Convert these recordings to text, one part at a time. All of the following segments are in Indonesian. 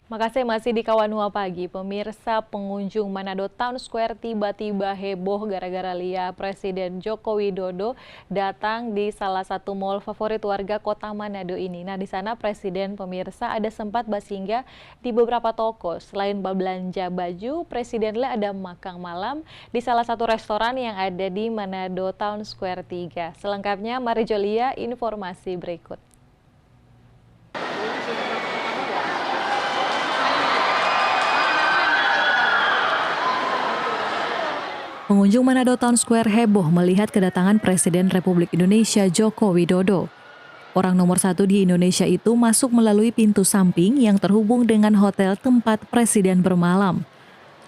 Makasih masih di Kawanua Pagi. Pemirsa, pengunjung Manado Town Square tiba-tiba heboh gara-gara lihat Presiden Joko Widodo datang di salah satu mal favorit warga kota Manado ini. Nah, di sana Presiden pemirsa ada sempat bersinggah di beberapa toko. Selain belanja baju, Presiden ada makan malam di salah satu restoran yang ada di Manado Town Square 3. Selengkapnya, mari Jolia informasi berikut. Pengunjung Manado Town Square heboh melihat kedatangan Presiden Republik Indonesia Joko Widodo. Orang nomor 1 di Indonesia itu masuk melalui pintu samping yang terhubung dengan hotel tempat Presiden bermalam.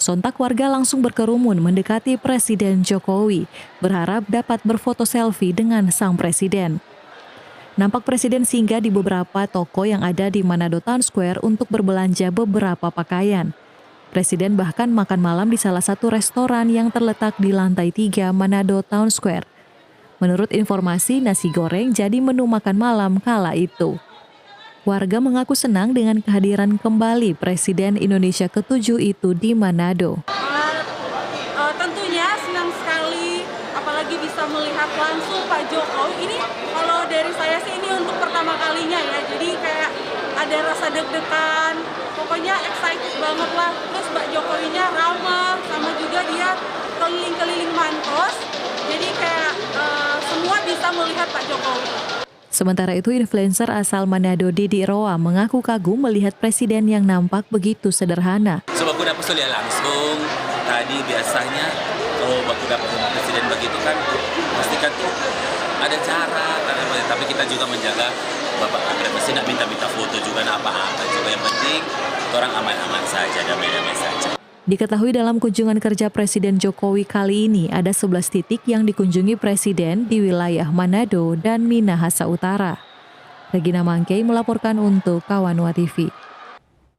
Sontak warga langsung berkerumun mendekati Presiden Jokowi, berharap dapat berfoto selfie dengan sang Presiden. Nampak Presiden singgah di beberapa toko yang ada di Manado Town Square untuk berbelanja beberapa pakaian. Presiden bahkan makan malam di salah satu restoran yang terletak di lantai 3 Manado Town Square. Menurut informasi, nasi goreng jadi menu makan malam kala itu. Warga mengaku senang dengan kehadiran kembali Presiden Indonesia ke-7 itu di Manado. Tentunya senang sekali, apalagi bisa melihat langsung Pak Jokowi. Ini kalau dari saya sih ini untuk pertama kalinya ya, jadi kayak ada rasa deg-degan, pokoknya excited banget lah. Terus Pak Jokowinya ramah, sama juga dia keliling-keliling Mantos, jadi kayak semua bisa melihat Pak Jokowi. Sementara itu, influencer asal Manado Didi Roa mengaku kagum melihat Presiden yang nampak begitu sederhana. Coba aku dapat lihat langsung, tadi biasanya kalau aku dapat Presiden begitu kan, pastikan tuh ada jarak, tapi kita juga menjaga Bapak Presiden tidak minta foto juga, apa-apa juga, yang penting orang aman-aman saja, damai-damai saja. Diketahui dalam kunjungan kerja Presiden Jokowi kali ini ada 11 titik yang dikunjungi Presiden di wilayah Manado dan Minahasa Utara. Regina Mangkei melaporkan untuk Kawanua TV.